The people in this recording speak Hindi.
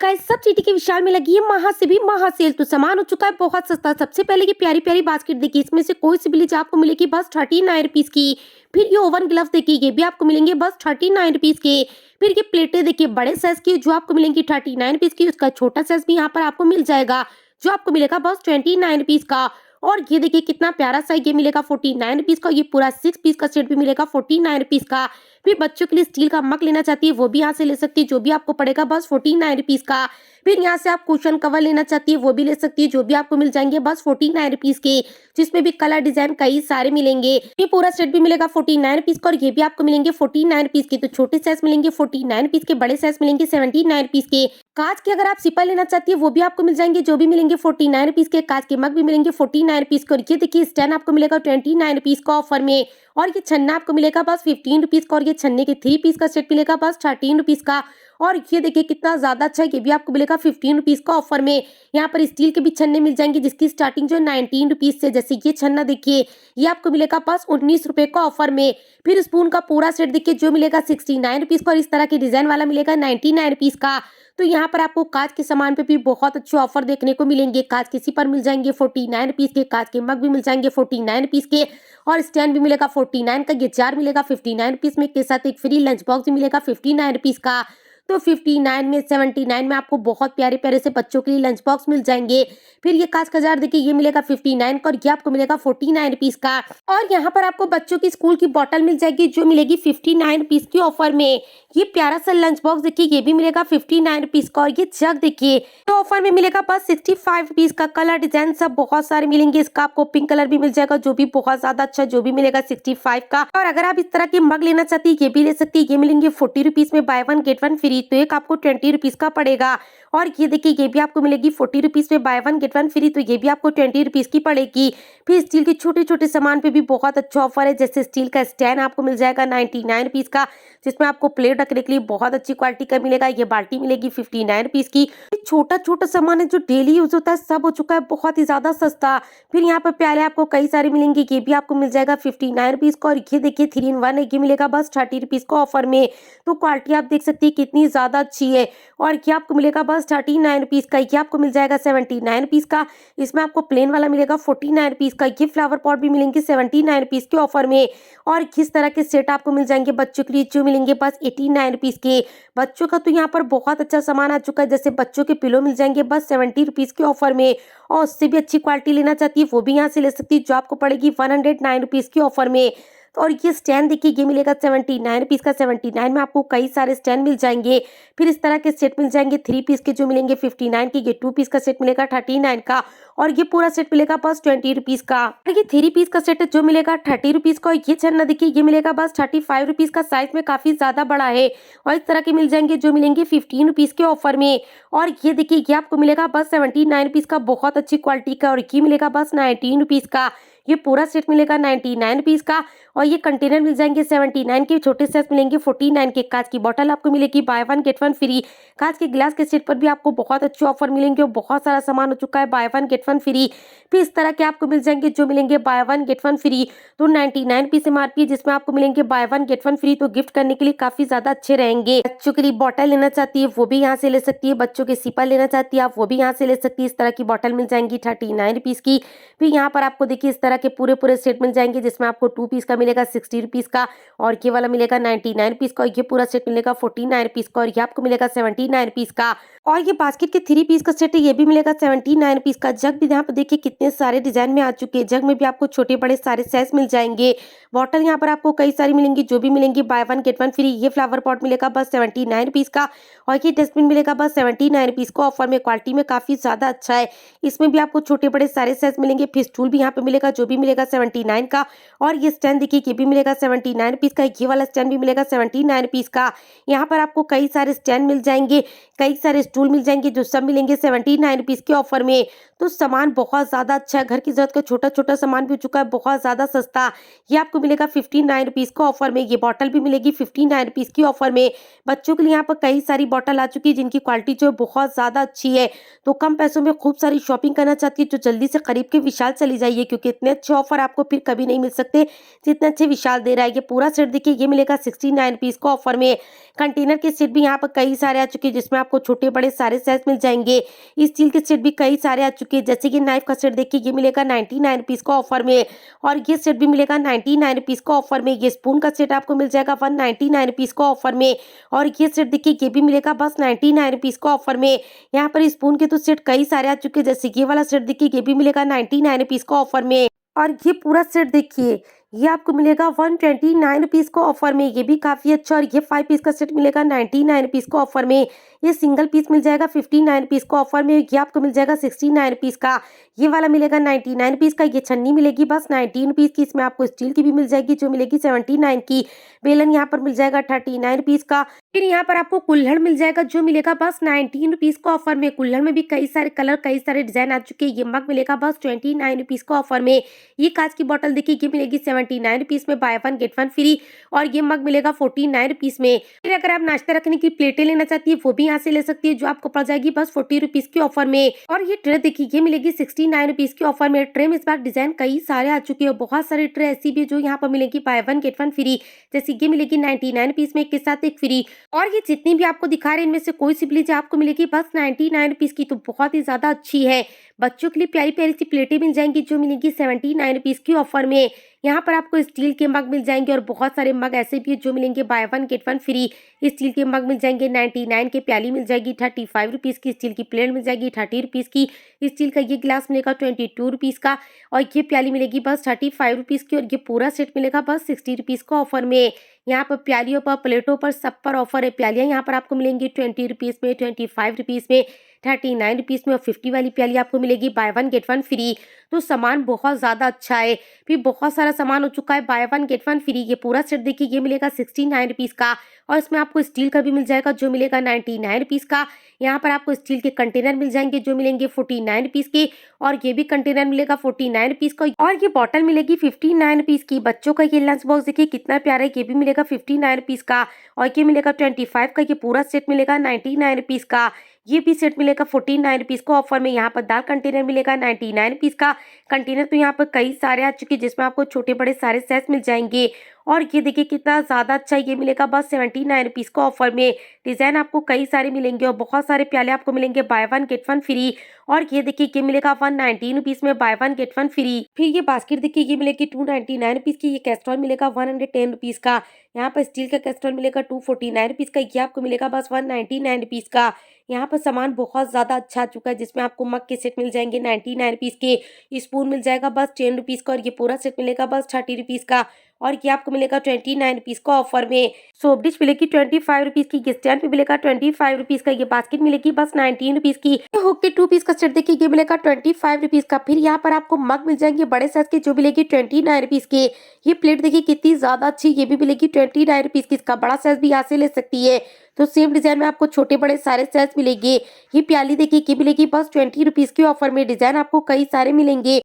गाइस सब सिटी के विशाल में लगी है महा सेल। तो सामान हो चुका है बहुत सस्ता। सबसे पहले ये प्यारी प्यारी बास्केट देखिए, इसमें से कोई सी भी लीजिए आपको मिलेगी बस 39 रुपीज की। फिर ये ओवन ग्लव देखिए, ये भी आपको मिलेंगे बस 39 रुपीज के। फिर ये प्लेटें देखिए बड़े साइज की जो आपको मिलेंगी 39 रुपीज की। उसका छोटा साइज भी यहाँ पर आपको मिल जाएगा जो आपको मिलेगा बस 29 रुपीज का। और ये देखिए कितना प्यारा सा ये मिलेगा 49 रुपीज का। ये पूरा 6 पीस का सेट भी मिलेगा 49 रुपीज का। फिर बच्चों के लिए स्टील का मग लेना चाहती है वो भी यहाँ से ले सकती है जो भी आपको पड़ेगा बस 49 रुपीज का। फिर यहाँ से आप कुशन कवर लेना चाहती है वो भी ले सकती है जो भी आपको मिल जाएंगे बस 49 रुपीज के, जिसमें भी कलर डिजाइन कई सारे मिलेंगे। ये पूरा सेट भी मिलेगा 49 रुपीज का और ये भी आपको मिलेंगे 49 रुपीज के। तो छोटे साइज मिलेंगे 49 रुपीज के, बड़े साइज मिलेंगे 79 रुपीज के। कांच के अगर आप सिपर लेना चाहती है वो भी आपको मिल जाएंगे जो भी मिलेंगे 49 रुपीज के। कांच के मग भी मिलेंगे 49 रुपीज के। और ये देखिए स्टैंड आपको मिलेगा 29 रुपीज का ऑफर में। और ये छन्ना आपको मिलेगा बस 15 रुपीज का। और ये छन्ने के 3 पीस का सेट मिलेगा बस 13 रुपीज का। और ये देखिए कितना ज्यादा अच्छा है, ये भी आपको मिलेगा 15 रुपीज का ऑफर में। यहाँ पर स्टील के भी छन्ने मिल जाएंगे जिसकी स्टार्टिंग जो 19 रुपीज से। जैसे ये छन्ना देखिए ये आपको मिलेगा बस 19 रुपए का ऑफर में। फिर स्पून का पूरा सेट देखिए जो मिलेगा 69 रुपीज का और इस तरह के डिजाइन वाला मिलेगा 99 रुपीज का। तो यहाँ पर आपको कांच के सामान पे भी बहुत अच्छे ऑफर देखने को मिलेंगे। कांच के सिपर मिल जाएंगे 49 रुपीज के, कांच के मग भी मिल जाएंगे 49 रुपीज के और स्टैंड भी मिलेगा 49 का। ये जार मिलेगा 59 रुपीज में, के साथ एक फ्री लंच बॉक्स भी मिलेगा 59 रुपीज का। तो 59 में 79 में आपको बहुत प्यारे प्यारे से बच्चों के लिए लंच बॉक्स मिल जाएंगे। फिर ये कांच का जार देखिए ये मिलेगा 59 का और ये आपको मिलेगा 49 रुपीज का। और यहाँ पर आपको बच्चों की स्कूल की बोतल मिल जाएगी जो मिलेगी 59 रुपीज की ऑफर में। ये प्यारा सा लंच बॉक्स देखिए ये भी मिलेगा 59 रुपीज का। और ये जग देखिए तो ऑफर में मिलेगा बस 65 रुपीज का। कलर डिजाइन सब बहुत सारे मिलेंगे। इसका आपको पिंक कलर भी मिल जाएगा जो भी बहुत ज्यादा अच्छा, जो भी मिलेगा 65 का। और अगर आप इस तरह के मग लेना चाहती है ये भी ले सकती है। ये मिलेंगे 40 रुपीज में, by one get one free. तो एक आपको 20 रुपीज का पड़ेगा। और ये देखिए ये भी आपको मिलेगी 40 रुपीज में, by one get one free. तो ये भी आपको 20 रुपीज की पड़ेगी। फिर स्टील के छोटे छोटे सामान पे भी बहुत अच्छा ऑफर है। जैसे स्टील का स्टैंड आपको मिल जाएगा 99 रुपीज का, जिसमें आपको प्लेट रखने के लिए बहुत अच्छी क्वालिटी का मिलेगा। ये बाल्टी मिलेगी 59 रुपीज की। छोटा छोटा सामान है जो डेली यूज होता है, सब हो चुका है बहुत ही ज्यादा सस्ता। फिर यहाँ पर प्याले आपको कई सारे मिलेंगे, ये भी आपको मिल जाएगा 59 रुपीज का। और ये देखिए 3 in 1 है, ये मिलेगा बस 30 रुपीज का ऑफर में। तो क्वालिटी आप देख सकती है कितनी ज्यादा अच्छी है। और ये आपको मिलेगा बस 39 रुपीज का। ये आपको मिल जाएगा 79 रुपीज का। इसमें आपको प्लेन वाला मिलेगा 49 रुपीज का। ये फ्लावर पॉट भी मिलेंगे 79 रुपीज के ऑफर में। और किस तरह के सेट आपको मिल जाएंगे बच्चों के लिए जो मिलेंगे बस 89 रुपीज के। बच्चों का तो यहाँ पर बहुत अच्छा सामान आ चुका है। जैसे बच्चों के पिलो मिल जाएंगे बस 70 रुपीज के ऑफर में। और उससे भी अच्छी क्वालिटी लेना चाहती है वो भी यहाँ से ले सकती है जो आपको पड़ेगी 109 रुपीज की ऑफर में। और ये स्टैंड देखिए ये मिलेगा 79 रुपीज का। 79 में आपको कई सारे स्टैंड मिल जाएंगे। फिर इस तरह के सेट मिल जाएंगे 3 पीस के जो मिलेंगे 59 के। ये 2 पीस का सेट मिलेगा 39 का। और ये पूरा सेट मिलेगा बस 20 रुपीज का। और ये 3 पीस का सेट है जो मिलेगा 30 रुपीज का। और ये छन्ना देखिए ये मिलेगा बस 35 रुपीज का। साइज में काफी ज्यादा बड़ा है। और इस तरह के मिल जाएंगे जो मिलेंगे 15 रुपीज के ऑफर में। और ये देखिए ये आपको मिलेगा बस 79 रुपीज का, बहुत अच्छी क्वालिटी का। और ये मिलेगा बस 19 रुपीज का। ये पूरा सेट मिलेगा 99 रुपीज का। और ये कंटेनर मिल जाएंगे 79 के, छोटे साइज मिलेंगे 49 के। कांच की बोतल आपको मिलेगी by one get one free. कांच के गिलास के सेट पर भी आपको बहुत अच्छे ऑफर मिलेंगे और बहुत सारा सामान हो चुका है by one get one free. फिर इस तरह के आपको मिल जाएंगे जो मिलेंगे by one get one free. तो 99 पीस MRP जिसमें आपको मिलेंगे by one get one free. तो गिफ्ट करने के लिए काफी ज्यादा अच्छे रहेंगे। बच्चों के लिए बॉटल लेना चाहती है वो भी यहाँ से ले सकती है। बच्चों के सिपर लेना चाहती है आप वो भी यहाँ से ले सकती है। इस तरह की बॉटल मिल जाएंगी 39 रुपीज की। फिर यहाँ पर आपको देखिए इस तरह के पूरे पूरे सेट मिल जाएंगे जिसमें आपको 2 पीस का मिलेगा 60 रुपीज का। और ये वाला मिलेगा 99 रुपीज का। और ये पूरा सेट मिलेगा 49 रुपीज का। और ये आपको मिलेगा 79 रुपीज का। और ये बास्केट के 3 पीस का सेट है ये भी मिलेगा 79 रुपीज का। जग भी यहाँ पर देखिए कितने सारे डिजाइन में आ चुके हैं। जग में भी आपको छोटे बड़े सारे साइज मिल जाएंगे। बॉटल यहाँ पर आपको कई सारी मिलेंगी जो भी मिलेंगी by one get one free. ये फ्लावर पॉट मिलेगा बस 79 रुपीज का। और ये डस्टबिन मिलेगा बस 79 रुपीज को ऑफर में। क्वालिटी में काफी ज्यादा अच्छा है। इसमें भी आपको छोटे बड़े सारे साइज मिलेंगे। फिर स्टूल भी यहाँ पे मिलेगा जो भी मिलेगा 79 का। और ये स्टैंड देखिए ये भी मिलेगा 79 रुपीज का। ये वाला स्टैंड भी मिलेगा 79 रुपीज का। यहाँ पर आपको कई सारे स्टैंड मिल जाएंगे, कई सारे स्टूल मिल जाएंगे जो सब मिलेंगे 79 रुपीज के ऑफर में। तो सामान बहुत ज्यादा अच्छा है। घर की जरूरत का छोटा छोटा सामान भी हो चुका है बहुत ज्यादा सस्ता। ये आपको मिलेगा 59 रुपीज का ऑफर में। ये बॉटल भी मिलेगी 59 रुपीज की ऑफर में। बच्चों के लिए यहाँ पर कई सारी बॉटल आ चुकी है जिनकी क्वालिटी जो है बहुत ज्यादा अच्छी है। तो कम पैसों में खूब सारी शॉपिंग करना चाहती है तो जल्दी से करीब के विशाल चली जाइए, क्योंकि इतने अच्छे ऑफर आपको फिर कभी नहीं मिल सकते जितने अच्छे विशाल दे रहा है। ये पूरा सेट देखिए ये मिलेगा 69 रुपीज का ऑफर में। कंटेनर के सेट भी यहाँ पर कई सारे आ चुके हैं जिसमें आपको छोटे बड़े बड़े सारे साइज मिल जाएंगे। स्टील के सेट भी कई सारे आ चुके हैं, जैसे कि नाइफ का सेट देखिए ये मिलेगा 99 रुपीज का ऑफर में, और ये सेट भी मिलेगा 99 रुपीज का ऑफर में। ये स्पून का सेट आपको मिल जाएगा 199 रुपीज का ऑफर में, और ये सेट देखिए ये भी मिलेगा बस 99 रुपीज का ऑफर में। यहाँ पर स्पून के तो सेट कई सारे आ चुके हैं, जैसे ये वाला सेट देखिए ये भी मिलेगा 99 रुपीज का ऑफर में, और ये पूरा सेट देखिए ये आपको मिलेगा 129 रुपीज को ऑफर में। ये भी काफी अच्छा, और ये 5 पीस का सेट मिलेगा 99 रुपीज को ऑफर में। ये सिंगल पीस मिल जाएगा 59 रुपीज को ऑफर में। ये आपको मिल जाएगा 69 रुपीज का। ये वाला मिलेगा 99 रुपीज का। ये छन्नी मिलेगी बस 19 रुपीज की। इसमें आपको स्टील की भी मिल जाएगी जो मिलेगी 79 की। बेलन यहाँ पर मिल जाएगा 39 रुपीज का। फिर यहाँ पर आपको कुल्हड़ मिल जाएगा जो मिलेगा बस 19 रुपीज को ऑफर में। कुल्हड़ में भी कई सारे कलर कई सारे डिजाइन आ चुके हैं। ये मग मिलेगा बस 29 रुपीज को ऑफर में। ये कांच की बोतल देखिए ये मिलेगी 79 रुपीज में, by one get one free, और ये मग मिलेगा 49 रुपीज में। फिर अगर आप नाश्ता रखने की प्लेटें लेना चाहती है वो भी यहाँ से ले सकती है, जो आपको पड़ जाएगी बस 40 रुपीज की ऑफर में। और ये ट्रे देखिए ये मिलेगी 69 रुपीज की ऑफर में। ट्रे में इस बार डिजाइन कई सारे आ चुके हैं, बहुत सारे ट्रे ऐसी भी जो यहाँ पर मिलेगी by one get one free, जैसे ये मिलेगी 99 रुपीज में, एक के साथ एक फ्री। और ये जितनी भी आपको दिखा रहे हैं इनमें से कोई सी भी लीजिए आपको मिलेगी बस 99 रुपीज की, तो बहुत ही ज्यादा अच्छी है। बच्चों के लिए प्यारी प्यारी सी प्लेटें मिल जाएंगी जो मिलेंगी 79 रुपीज की ऑफर में। यहाँ पर आपको स्टील के मग मिल जाएंगे, और बहुत सारे मग ऐसे भी है जो मिलेंगे by one get one free. Steel के मग मिल जाएंगे 99 के। प्याली मिल जाएगी 35 रुपीज की। स्टील की प्लेट मिल जाएगी 30 रुपीज की। स्टील का ये गिलास मिलेगा 22 रुपीज का, और ये प्याली मिलेगी बस 35 रुपीज की। और ये पूरा सेट मिलेगा बस 60 रुपीज का ऑफर में। यहाँ पर प्यालियों पर प्लेटों पर सब पर ऑफर है। प्यालियाँ यहाँ पर आपको मिलेंगी 20 रुपीज में, 25 रुपीज में, 39 रुपीज में, और 50 वाली प्याली आपको मिलेगी by one get one free. तो सामान बहुत ज्यादा अच्छा है। फिर बहुत सारा सामान हो चुका है by one get one free. ये पूरा सेट देखिए ये मिलेगा 69 रुपीज का, और इसमें आपको स्टील का भी मिल जाएगा जो मिलेगा 99 रुपीज का। यहाँ पर आपको स्टील के कंटेनर मिल जाएंगे जो मिलेंगे 49 रुपीज के, और ये भी कंटेनर मिलेगा 49 रुपीज का, और ये बॉटल मिलेगी 59 रुपीज की। बच्चों का ये लंच बॉक्स देखिए कितना प्यारा है, ये भी मिलेगा 59 रुपीज का, और ये मिलेगा 25 का। ये पूरा सेट मिलेगा 99 रुपीज का। ये भी सेट मिलेगा 49 रुपीज को ऑफर में। यहाँ पर दाल कंटेनर मिलेगा 99 रुपीज का। कंटेनर तो यहाँ पर कई सारे आ चुके हैं, जिसमें आपको छोटे बड़े सारे साइज मिल जाएंगे। और ये देखिए कितना ज्यादा अच्छा, ये मिलेगा बस 79 रुपीज को ऑफर में। डिजाइन आपको कई सारे मिलेंगे, और बहुत सारे प्याले आपको मिलेंगे by one get one free. और ये देखिए ये मिलेगा 119 रुपीज में, by one get one free. फिर ये बास्केट देखिए ये मिलेगी 299 रुपीज की। ये कैस्ट्रॉल मिलेगा 110 रुपीज का। यहाँ पर स्टील का कैस्ट्रॉल मिलेगा 249 रुपीज का। ये आपको मिलेगा बस 199 रुपीज का। यहाँ पर सामान बहुत ज्यादा अच्छा आ चुका है, जिसमें आपको मग के सेट मिल जाएंगे 99 रुपीज के। स्पून मिल जाएगा बस 10 रुपीज का, और ये पूरा सेट मिलेगा बस 30 रुपीज का, और ये आपको मिलेगा 29 रुपीज का ऑफर में। सोप डिश मिलेगी 25 रुपीज की। ये स्टैंड भी मिलेगा 25 रुपीज का। ये बास्केट मिलेगी बस 19 रुपीज की। हुक के 2 पीस का सेट देखिए ये मिलेगा 25 रुपीज का। फिर यहाँ पर आपको मग मिल जाएंगे बड़े साइज के जो मिलेगी 29 रुपीज के। ये प्लेट देखिए कितनी ज्यादा अच्छी, ये भी मिलेगी 29 रुपीज की। इसका बड़ा साइज भी यहाँ से ले सकती है। तो सेम डिजाइन में आपको छोटे बड़े सारे साइज मिलेंगे। ये प्याली देखिए ये मिलेगी बस 20 रुपीज की ऑफर में। डिजाइन आपको कई सारे मिलेंगे।